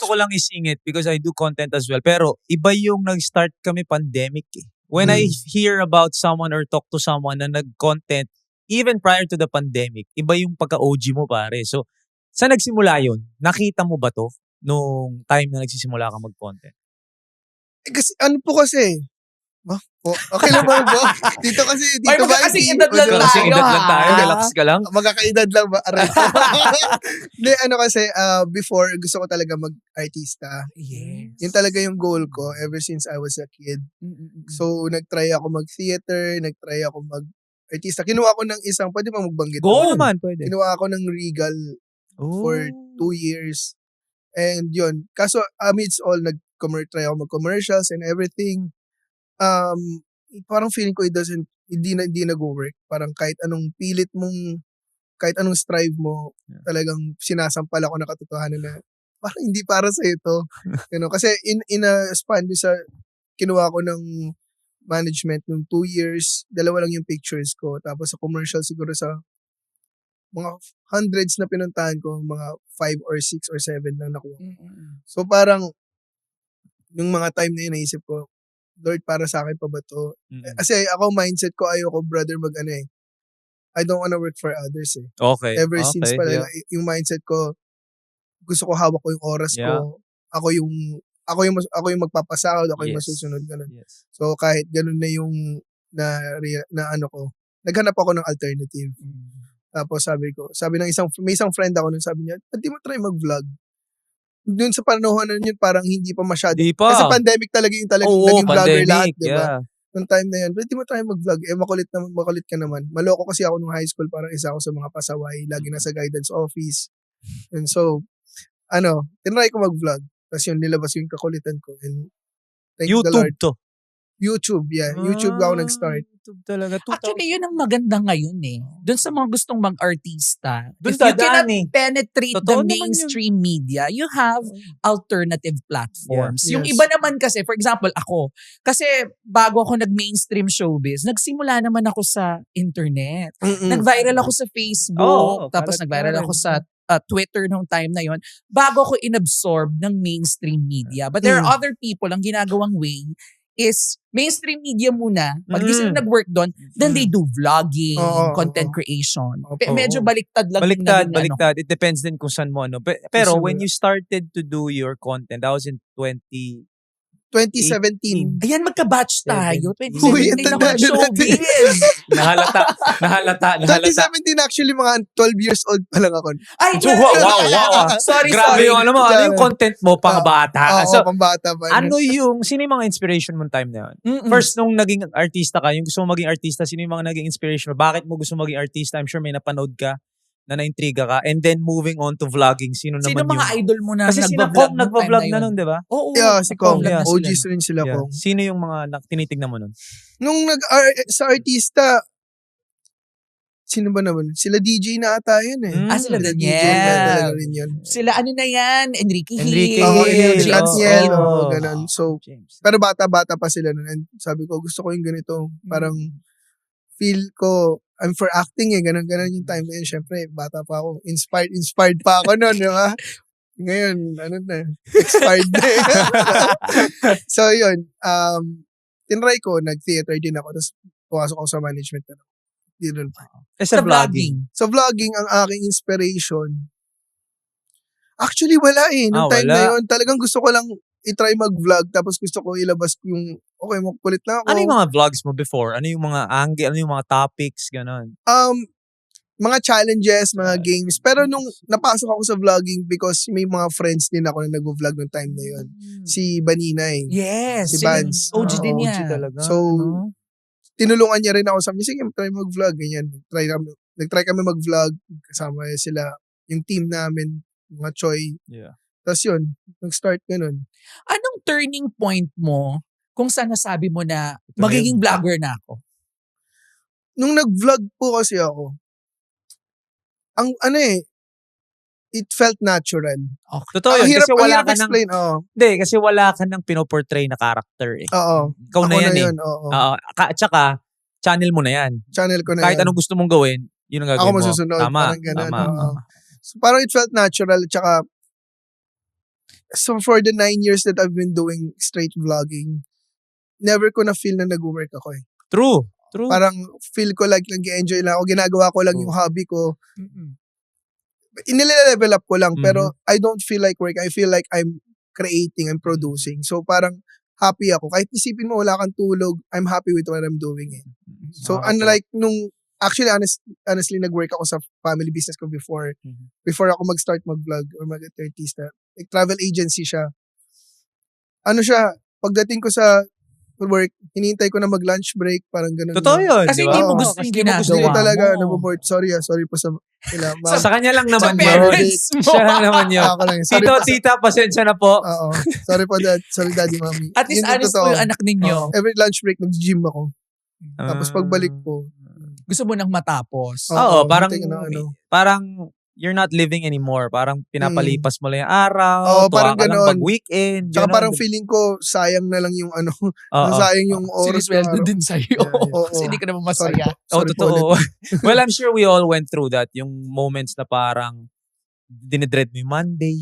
ko lang isingit because I do content as well. Pero iba yung nag-start kami pandemic eh. When I hear about someone or talk to someone na nag-content even prior to the pandemic, iba yung pagka-OG mo pare. So, saan nagsimula yun? Nakita mo ba to nung time na nagsisimula ka mag-content? Kasi, ano po kasi, okay lang ba? Dito kasi, dito Ay, magkakasing edad lang tayo, Kasing edad lang tayo, ha? relax ka lang. Magkakaedad lang ba? Aray. Hindi, ano kasi, before, gusto ko talaga mag-artista. Yes. Yun talaga yung goal ko ever since I was a kid. So, nag-try ako mag-theater, nag-try ako mag-artista. Kinuha ko ng isang, pwede ba magbanggit? Go naman, pwede. Kinuha ako ng Regal for 2 years. And yun, kaso amidst all, try ako mag-commercials and everything. Parang feeling ko hindi nag-work. Parang kahit anong pilit mong, kahit anong strive mo, talagang sinasampal ako na katotohanan na parang hindi para sa ito. Kasi in a span sa kinuha ko ng management ng 2 years, 2 lang yung pictures ko. Tapos sa commercial siguro sa mga hundreds na pinuntahan ko, mga 5 or 6 or 7 lang nakuha. So parang yung mga time na yun, naisip ko, Lord, para sa akin pa ba to? Kasi ako, mindset ko, ayoko, brother, I don't wanna work for others eh. Okay. Ever since pala, yung mindset ko, gusto ko hawak ko yung oras ko. Ako yung magpapasahod, ako yung masusunod, ganun. Yes. So kahit ganun na yung na ano ko, naghanap ako ng alternative. Tapos sabi ng may isang friend ako nun, sabi niya, di mo try mag-vlog? Doon sa panahon na yun, parang hindi pa masyado. Kasi pandemic talaga yung naging vlogger lahat, di ba? Noong time na yun, pwede mo try mag-vlog. Makulit ka naman. Maloko kasi ako nung high school, parang isa ako sa mga pasaway, lagi nasa guidance office. And so, tinry ko mag-vlog. Tapos yun, nilabas yung kakulitan ko. And thank the Lord. YouTube, yeah. YouTube ako nag-start. YouTube talaga. Actually, yun ang maganda ngayon eh. Doon sa mga gustong mag-artista. Doon If you cannot dadaan eh. penetrate Totoo the naman mainstream media, you have alternative platforms. Yeah. Yung Yes. iba naman kasi, for example, ako, kasi bago ako nag-mainstream showbiz, nagsimula naman ako sa internet. Nag-viral ako sa Facebook, tapos nag-viral ako sa Twitter nung time na yon bago ako inabsorb ng mainstream media. But there are other people, ang ginagawang way is mainstream media muna. Pag di sila nag-work doon, then they do vlogging, content creation. Medyo baliktad lang. Baliktad. It depends din kung saan mo. Pero when you started to do your content, that was in 2017. Ayan, magka-batch tayo. Uy, 2017 ako tanda nag-showbiz. Nahalata. 2017 actually, mga 12 years old pa lang ako. Ay, wow. Sorry. Grabe yung ano yung content mo pang bata. Oo, pang bata pa. Sino yung mga inspiration mo time na yun? First, nung naging artista ka, yung gusto mo maging artista, sino yung mga naging inspiration mo? Bakit mo gusto maging artista? I'm sure may napanood ka na naintriga ka. And then moving on to vlogging, sino naman yung... mga idol mo na kasi nagbablog nagbablog na nun, di ba? Oo. Yeah, si Kong. Yeah. OGs rin sila, Kong. Sino yung mga tinitignan mo nun? Nung sa artista, sino ba naman? Sila DJ na ata yun eh. Sila DJ Daniel. na talaga rin yun. Sila ano na yan? Enrique Enrique Hill. Hill. Daniel. Oo. Ganun. So, pero bata-bata pa sila nun. And sabi ko, gusto ko yung ganito. Parang feel ko, I'm for acting eh. Ganun yung time na yun. Siyempre, bata pa ako. Inspired pa ako nun, di ba? Ngayon, expired na eh. So, yun. Tinry ko, nag-theater din ako. Tapos, pumasok ako sa management. Dito pa. Sa vlogging. Sa vlogging, ang aking inspiration, actually, wala eh. Nung time wala. na yun, talagang gusto ko lang i-try mag-vlog. Tapos gusto ko ilabas yung, okay, makulit na ako. Ano yung mga vlogs mo before? Ano yung mga angle? Ano yung mga topics? Ganon. Mga challenges, mga games. Pero nung napasok ako sa vlogging because may mga friends din ako na nag-vlog nung time na yun. Si Baninay. Yes. Si Vance. OG din OG yan. talaga. So, tinulungan niya rin ako. Sabi niya, sige, try mag-vlog. Ganyan. Nag-try kami mag-vlog. Kasama sila. Yung team namin, mga Choi. Yeah. Tapos yun, nag-start ganun. Anong turning point mo kung saan nasabi mo na magiging vlogger na ako? Nung nag-vlog po kasi ako, it felt natural. Okay. Totoo yun. Kasi wala ka explain. Hindi, kasi wala ka nang pinoportray na character eh. Oo. Ikaw na yan eh. Oo. Tsaka, channel mo na yan. Channel ko na Kahit yan. anong gusto mong gawin, yun ang gagawin ako mo. masusunod. Tama. Parang ganun. Tama. So, parang it felt natural. Tsaka, So for the 9 years that I've been doing straight vlogging, never ko na feel na nag-work ako eh. True. Parang feel ko like nag-enjoy lang ako, ginagawa ko lang yung hobby ko. Inile-level up ko lang, pero I don't feel like work. I feel like I'm creating, I'm producing. So parang happy ako. Kahit isipin mo wala kang tulog, I'm happy with what I'm doing eh. So unlike nung, actually honestly nag-work ako sa family business ko before ako mag-start mag-vlog or mag-artista. Like travel agency siya. Ano siya, pagdating ko sa work, hinihintay ko na mag-lunch break, parang ganun. Totoo yun, Kasi di ba? hindi mo Oo, gusto kasi yung hindi mo gusto ginagawa Hindi ko talaga, mo. naboboard. Sorry po sa sila. Sa kanya lang naman Sa yun. parents mo. Siya lang naman yun. Ako lang. Sorry Tito, po sa, tita, pasensya na po. oo. Sorry po dad. Sorry daddy, mommy. At least Yun yung honest po totoo. yung anak ninyo. Oo. Every lunch break, nag-gym ako. Tapos pagbalik ko, Gusto mo nang matapos. Oo, parang hintay ko na ano. parang you're not living anymore. Parang pinapalipas mo lang yung araw. Oo, tuwa parang ka lang ganon. pag-weekend. Tsaka ganon. parang feeling ko, sayang na lang yung ano, Oo. sayang yung oras. Sinisweldo ng din sa'yo. Oo. Kasi hindi ka naman Sorry masaya. po. Oh, Sorry po totoo. ulit. Well, I'm sure we all went through that. Yung moments na parang dinedread mo yung Monday.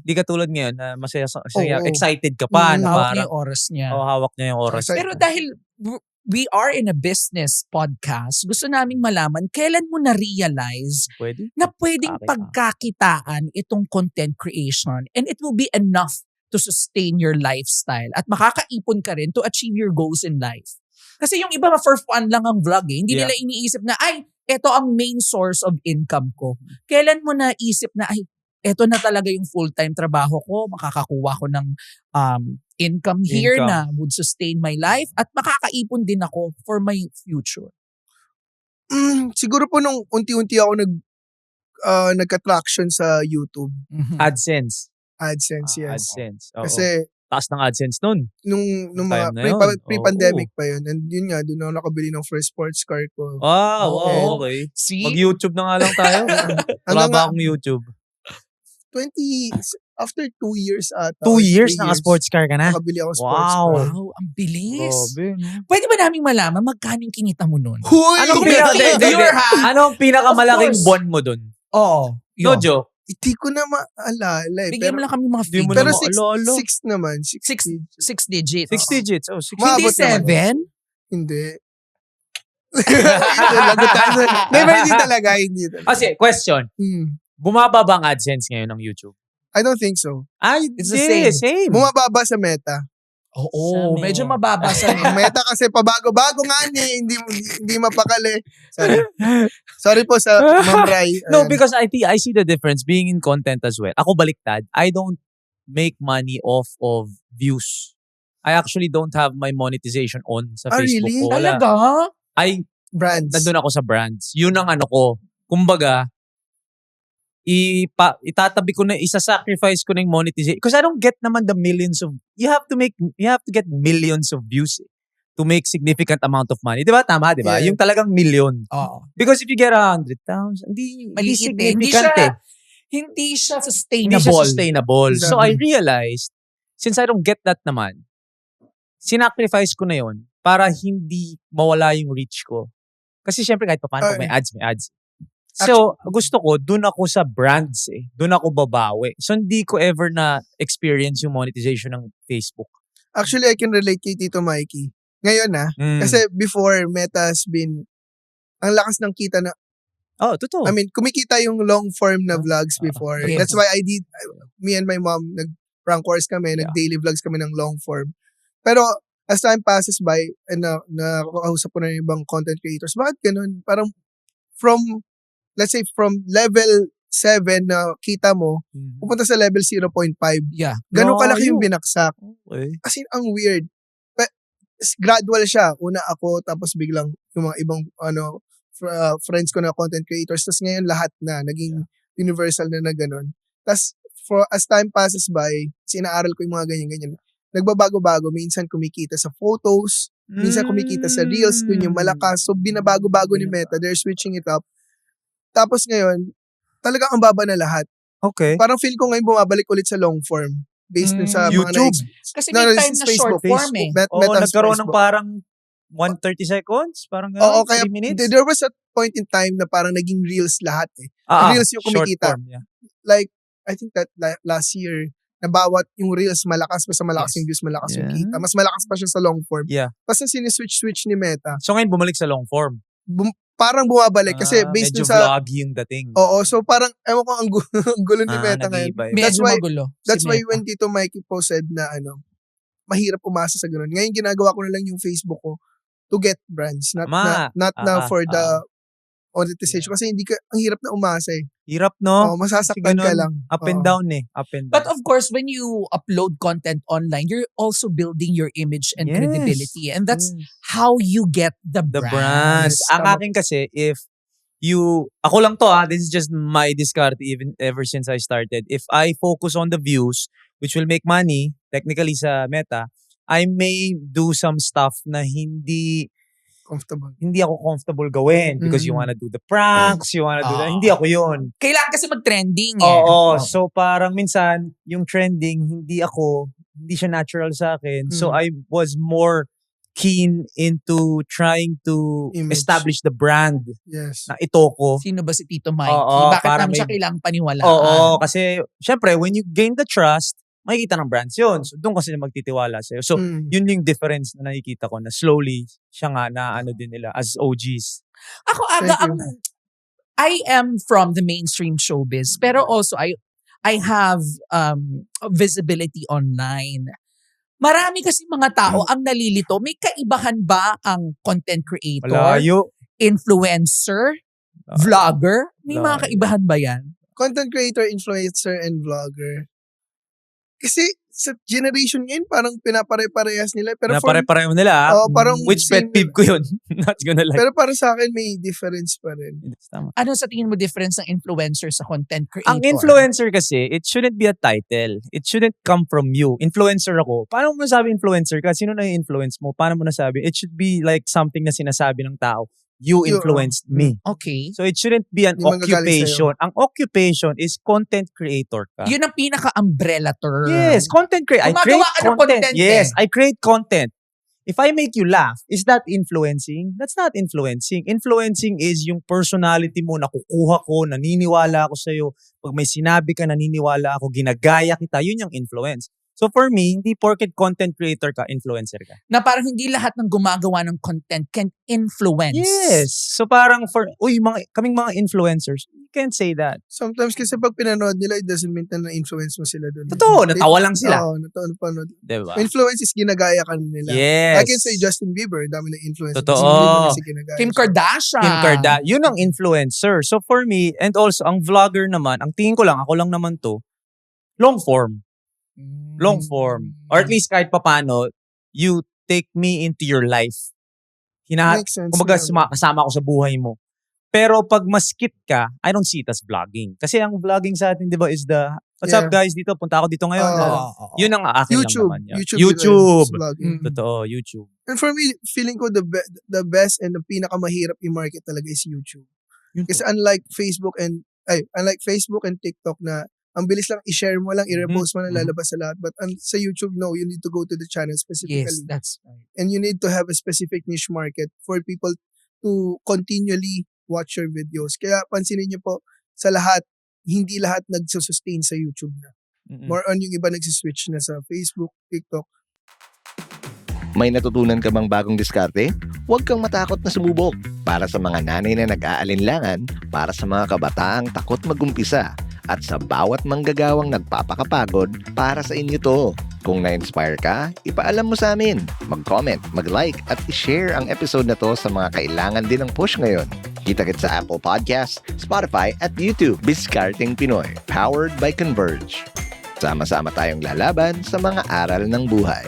Di ka tulad ngayon na masaya, Oo. excited ka pa. Na Hawak niya parang, yung oras niya. hawak niya yung oras. Excited. Pero dahil we are in a business podcast, gusto naming malaman, kailan mo na-realize Pwede? na pwedeng Kakita. pagkakitaan itong content creation and it will be enough to sustain your lifestyle at makakaipon ka rin to achieve your goals in life. Kasi yung iba for fun lang ang vlog eh. Hindi Yeah. nila iniisip na, ay, eto ang main source of income ko. Kailan mo naisip na, ay, eto na talaga yung full-time trabaho ko, makakakuha ko ng income here Income. na would sustain my life at makakaipon din ako for my future. Siguro po nung unti-unti ako nagka-traction sa YouTube, AdSense. AdSense, yes. AdSense. Oo. Kasi Taas ng AdSense nun. nung Time mga na yun. pre-pandemic pa yun, and yun nga, doon ako nakabili ng first sports car ko. Wow, Oo. okay. See? Mag-YouTube na nga lang tayo. Wala Hanggang ba akong YouTube? after 2 years ata. 2 or years 3 naka-sports car ka na? Nakabili ako sports Wow. car. Wow, ang bilis. Grabe, no? Pwede ba naming malaman magkano yung kinita mo nun? Huy! Anong Kung may pinaka- figure, ha? Anong pinakamalaking Of course. buwan mo dun? Oo. No Yun. joke. Hindi ko na maalala eh. Bigyan mo lang kami mga Di mo figure. Pero na maalala. 6 naman. 6 Six digits. 6 digits. Oh, 6 Ma- Hindi Maabot naman. 7? Hindi. Lagot tayo. Never, hindi talaga. Hindi talaga. Kasi, question. Bumaba ba ang AdSense ngayon ng YouTube? I don't think so. Ay, It's the same. Bumababa sa Meta. Oo, Sa medyo Meta. mababa sa Meta kasi pabago-bago nga niya. Hindi mapakali. Sorry po sa Ma'am Rai. No, Ayan. because I see the difference being in content as well. Ako baliktad. I don't make money off of views. I actually don't have my monetization on sa Facebook really? ko. Wala. Talaga? Brands. Nandun ako sa brands. Yun ang ano ko. Kumbaga, itatabi ko na, isa-sacrifice ko na yung monetization. Because I don't get naman the millions of, you have to get millions of views to make significant amount of money. Di ba? Tama, di ba? Yeah. Yung talagang million. Oo. Because if you get 100,000, hindi Maliit eh. significant eh. Hindi siya Hindi sustainable. siya sustainable. So I Exactly. realized, since I don't get that naman, sinacrifice ko na yon para hindi mawala yung reach ko. Kasi syempre kahit pa paano, pag may ads, may ads. So, gusto ko, dun ako sa brands eh. Dun ako babawi. So, hindi ko ever na-experience yung monetization ng Facebook. Actually, I can relate kay Tito Mikey. Ngayon kasi before, Meta has been, ang lakas ng kita na, Oh, totoo. I mean, kumikita yung long form na vlogs before. yes. That's why me and my mom, nag-prank course kami, nag-daily vlogs kami ng long form. Pero, as time passes by, and nakakausap ko na yung ibang content creators, bakit ganun? Parang, let's say, from level 7 na kita mo, pupunta sa level 0.5. Yeah. Ganun kalaki Layo. yung binaksak. Okay. As in, ang weird. Gradual siya. Una ako, tapos biglang yung mga ibang friends ko na content creators. Tapos ngayon lahat na, naging universal na ganun. Tapos as time passes by, sinaaral ko yung mga ganyan-ganyan. Nagbabago-bago. Minsan kumikita sa photos, minsan kumikita sa reels, dun yung malakas. So binabago-bago ni Meta. They're switching it up. Tapos ngayon, talagang ang baba na lahat. Okay. Parang feel ko ngayon bumabalik ulit sa long form. Based dun sa mga YouTube. Kasi No, may this time is na short form eh. Oo, Meta's nagkaroon ng Facebook. parang 130 seconds? Parang gano'n? Oo, kaya 3 minutes? there was a point in time na parang naging reels lahat eh. Reels yung short kumikita. form, yeah. Like, I think that last year, na bawat yung reels malakas, basta malakas Yes. yung views, malakas yung Yeah. kita. Mas malakas pa siya sa long form. Yeah. Basta siniswitch-switch ni Meta, So ngayon bumalik sa long form. parang bumabalik kasi based medyo dun sa... vloggy yung dating. Oo, so parang, ewan ko, ang ang gulo ni Meta ngayon. nag-iiba. That's Medyo why- magulo. That's si why Meta. when Tito Mikey posted na mahirap umasa sa ganun. Ngayon ginagawa ko na lang yung Facebook ko to get brands, not for the monetization kasi ang hirap na umasa eh. Hirap, no? Masasaktan ka Ganun, lang. Up and Oo. down eh. Up and down. But of course, when you upload content online, you're also building your image and Yes. credibility. And that's Yes. how you get the the brands. brands. Ang akin kasi, ako lang to this is just my discard even ever since I started. If I focus on the views, which will make money, technically sa Meta, I may do some stuff na hindi Comfortable. ako comfortable gawin because you wanna do the pranks, you wanna do that. Hindi ako yun. Kailangan kasi mag-trending eh. Oo. So parang minsan, yung trending, hindi siya natural sa akin. So I was more keen into trying to Image. establish the brand Yes. na ito ko. Sino ba si Tito Mikey? Oo, Bakit para naman siya may- kailangang paniwalaan? Oo, kasi syempre, when you gain the trust, makikita ng brands yun. So doon kasi magtitiwala sa'yo. So yun yung difference na nakikita ko na slowly siya nga na din nila as OGs. Ako aga, Thank you. I am from the mainstream showbiz, pero also I have visibility online. Marami kasi mga tao ang nalilito. May kaibahan ba ang content creator, Malayo. influencer, vlogger? May mga Malayo. kaibahan ba yan? Content creator, influencer, and vlogger. Kasi sa generation ngayon, parang pinapare-parehas nila. Pero Na pare-pareho nila. parang Which pet peeve ko yun. Not gonna lie. Pero para sa akin, may difference pa rin. Tama. Ano sa tingin mo difference ng influencer sa content creator? Ang influencer kasi, it shouldn't be a title. It shouldn't come from you. Influencer ako. Paano mo nasabi influencer ka? Sino na influence mo? Paano mo nasabi? It should be like something na sinasabi ng tao. You influenced me. Okay. So it shouldn't be an Hindi manggagaling occupation. Ang occupation is content creator ka. Yun ang pinaka-umbrella term. Yes, content creator. I Gumagawa create ka ng content. content Yes, eh. I create content. If I make you laugh, is that influencing? That's not influencing. Influencing is yung personality mo, nakukuha ko, naniniwala ako sa'yo. Pag may sinabi ka, naniniwala ako, ginagaya kita, yun yung influence. So for me, hindi porket content creator ka, influencer ka. Na parang hindi lahat ng gumagawa ng content can influence. Yes. So parang kaming mga influencers, you can't say that. Sometimes kasi pag pinanood nila, it doesn't mean na na-influence mo sila doon. Totoo, natawa lang sila. Oo, napanood. Diba? Influence is ginagaya ka nila. Yes. I can say Justin Bieber, dami na influence. Totoo. Justin Bieber kasi ginagaya. Kim Kardashian. Kim Kardashian. Yun ang influencer. So for me, and also ang vlogger naman, ang tingin ko lang, ako lang naman to, long form. Long form. Or at least kahit papano, you take me into your life. Makes sense. Kumbaga, kasama ko sa buhay mo. Pero pag maskit ka, I don't see it as vlogging. Kasi ang vlogging sa atin, di ba, is what's up guys, dito, punta ako dito ngayon. Yun ang akin YouTube. lang naman. Yan. YouTube. YouTube. Vlogging. Totoo, YouTube. And for me, feeling ko the best and the pinakamahirap i-market talaga is YouTube. Kasi unlike Facebook and TikTok na ang bilis lang i-share mo lang, i-repost mo lang, lalabas sa lahat. But sa YouTube, no, you need to go to the channel specifically. Yes, that's right. And you need to have a specific niche market for people to continually watch your videos. Kaya pansinin niyo po, sa lahat, hindi lahat nagsusustain sa YouTube na. More on yung iba nagsiswitch na sa Facebook, TikTok. May natutunan ka bang bagong diskarte? Huwag kang matakot na sumubok. Para sa mga nanay na nag-aalinlangan, para sa mga kabataang takot mag-umpisa, at sa bawat manggagawang nagpapakapagod, para sa inyo to. Kung na-inspire ka, ipaalam mo sa amin. Mag-comment, mag-like, at i-share ang episode na to sa mga kailangan din ng push ngayon. Kita-kits sa Apple Podcasts, Spotify, at YouTube. Discarding Pinoy, powered by Converge. Sama-sama tayong lalaban sa mga aral ng buhay.